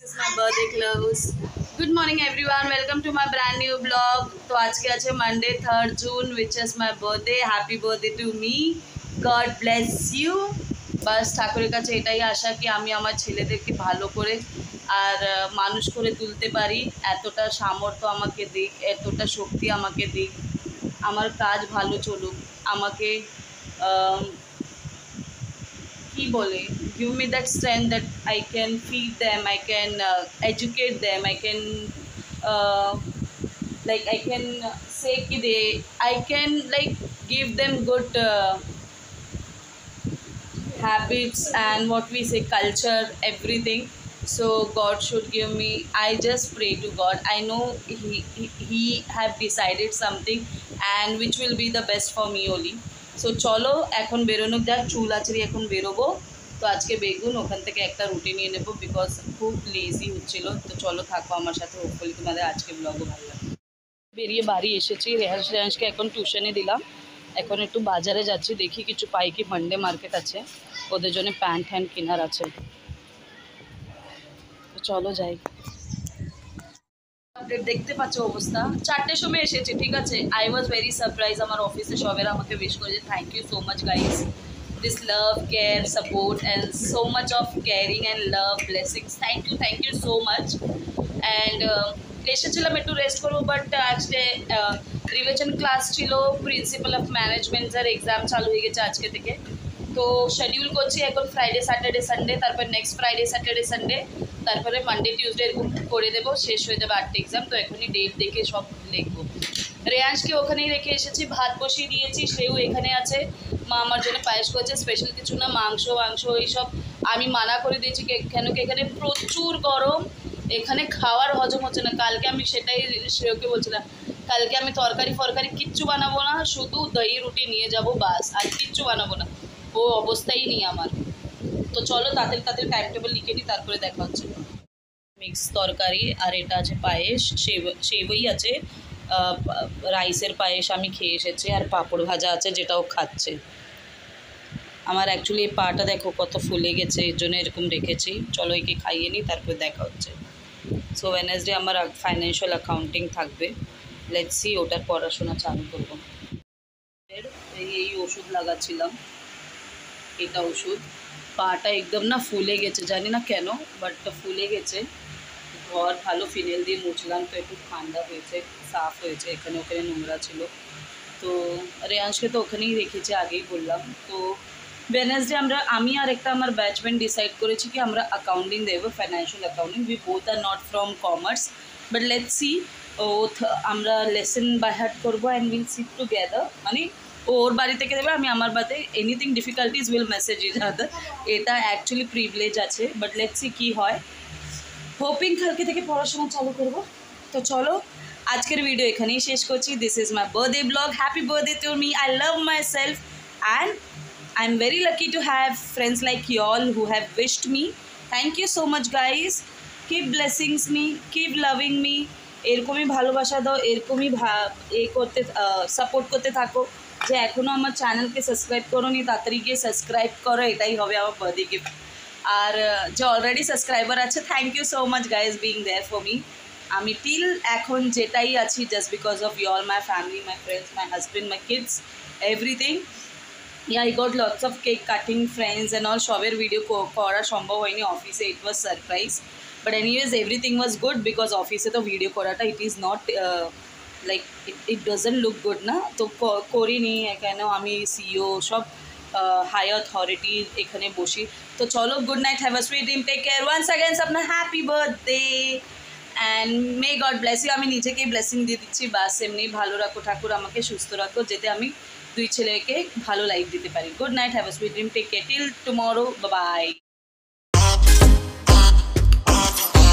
This is my birthday close. Good morning everyone. Welcome to my brand new vlog. तो आज के आज Monday 3rd June which is my birthday. Happy birthday to me. God bless you. বাস ঠাকুরের কাছে এটাই আশা কি আমি আমার ছেলেদেরকে ভালো করে আর মানুষ করে তুলতে পারি, এতটা সামর্থ্য আমাকে দিক, এতটা শক্তি আমাকে দিক, আমার কাজ ভালো চলুক, আমাকে কি বলে give me that strength that I can feed them, I can educate them, I can I can say ki I can give them good habits and what we say culture, everything. So God should give me, I just pray to God. I know he have decided something and which will be the best for me only. So চলো এখন বেরোনো যাক, চুল আছড়ি এখন বেরোবো। তো আজকে বেগুন ওখান থেকে একটা রুটি নিয়ে নেবো বিকজ খুব লেজি হচ্ছিলো। তো চলো থাকো আমার সাথে, হোপফুলি তোমাদের আজকে ব্লগও ভালো লাগে। বেরিয়ে বাড়ি এসেছি, রেহানকে এখন টিউশনে দিলাম, এখন একটু বাজারে যাচ্ছি, দেখি কিছু পাই কি। মানডে মার্কেট আছে, ওদের জন্য প্যান্ট হ্যান্ড কেনার আছে। তো চলো যাই। আপডেট দেখতে পাচ্ছ অবস্থা, 4টের সময় এসেছে, ঠিক আছে। আই ওয়াজ ভেরি সারপ্রাইজ, আমার অফিসে সবেরা আমাকে উইশ করেছে। Thank you so much guys, this love, care, support and so much of caring and love, blessings. Thank you so much. And এসেছিলাম একটু রেস্ট করবো, বাট আজকে রিভিশন ক্লাস ছিল, principal of ম্যানেজমেন্টের এক্সাম চালু হয়ে গেছে আজকে থেকে। তো শিডিউল করছি এখন ফ্রাইডে স্যাটারডে সানডে, তারপর নেক্সট ফ্রাইডে স্যাটারডে সানডে, তারপরে মানডে টিউসডে এরকম করে দেবো, শেষ হয়ে যাবে 8টে এক্সাম। তো এখনই ডেট দেখে সব লিখবো। রেয়াংশকে ওখানেই রেখে এসেছি, ভাত বসিয়ে দিয়েছি, সেও এখানে আছে। মা আমার জন্য পায়েস করেছে, স্পেশাল কিছু না, মাংস এইসব আমি মানা করে দিয়েছি কেন কি এখানে প্রচুর গরম, এখানে খাওয়ার হজম হচ্ছে না। কালকে আমি সেটাই শ্রেয়কে বলছিলাম, কালকে আমি তরকারি ফরকারি কিচ্ছু বানাবো না, শুধু দই রুটি নিয়ে যাব বাস, আর কিচ্ছু বানাবো না। ও অবস্থাই নেই আমার। তো চলো তাড়াতাড়ি টাইম টেবিল লিখে নিই, তারপরে দেখা হচ্ছে। মিক্স তরকারি আর এটা আছে পায়েস, সেবই আছে, রাইসের পায়েস আমি খেয়ে এসেছি, আর পাঁপড় ভাজা আছে যেটাও খাচ্ছে। আমার অ্যাকচুয়ালি এই পাটা দেখো কত ফুলে গেছে, এর জন্য এরকম রেখেছি। চলো একে খাইয়ে নিই, তারপরে দেখা হচ্ছে। সো ওয়েডনেসডে আমার ফাইন্যান্সিয়াল অ্যাকাউন্টিং থাকবে, লেটস সি, ওটার পড়াশোনা চালু করবো। এই ওষুধ লাগাচ্ছিলাম, এটা ওষুধ। পাটা একদম না ফুলে গেছে, জানি না কেন, বাট ফুলে গেছে। ঘর ভালো ফিনেল দিয়ে মুছলাম, তো একটু ঠান্ডা হয়েছে, সাফ হয়েছে, এখানে ওখানে নোংরা ছিল। তো রেয়াংশকে তো ওখানেই রেখেছি, আগেই বললাম। তো ওয়েডনেসডে আমি আর একটা আমার ব্যাচমেন্ট ডিসাইড করেছি কি আমরা অ্যাকাউন্টিং দেবো, financial accounting. We both are not from commerce, but let's see. আমরা লেসন বাই হার্ট করবো অ্যান্ড উইল সিট টুগেদার, মানে ওর বাড়ি থেকে দেবে, আমি আমার বাড়িতে। Anything difficulties will message each other, এটা অ্যাকচুয়ালি প্রিভিলেজ আছে, বাট লেটস সি কী হয়। হোপিং কালকে থেকে পড়াশোনা চালু করব। তো চলো আজকের ভিডিও এখানেই শেষ করছি। This is my birthday blog. Happy birthday to me. I love myself and I am very lucky to have friends like you all who have wished me. Thank you so much guys. Keep blessings me, keep loving me. এরকমই ভালোবাসা দাও, এরকমই support করতে থাকো। যে এখনও আমার চ্যানেলকে সাবস্ক্রাইব করো নি, তাড়াতাড়ি গিয়ে সাবস্ক্রাইব করো, এটাই হবে আমার বার্থডে গিফট। আর যে অলরেডি সাবস্ক্রাইবার আছে, thank you so much guys being there for me. আমি টিল এখন যেটাই আছি just because of you all, my family, my friends, my husband, my kids, everything. I got lots of cake cutting friends and all. সবের video করা সম্ভব হয়নি অফিসে, it was surprise. But anyways everything was good because অফিসে তো video করাটা it is not it doesn't look good না, তো করিনি। কেন আমি সিইও সব হাই অথরিটি এখানে বসি। তো চলো, good night, have a sweet dream, take care, once again আপনার happy birthday and may God bless you. আমি নিজেকেই ব্লেসিং দিয়ে দিচ্ছি, বাস এমনি ভালো রাখো ঠাকুর, আমাকে সুস্থ রাখো, যাতে আমি 2 ছেলেকে ভালো লাইফ দিতে পারি। Good night, have a sweet dream, take care, till tomorrow, by.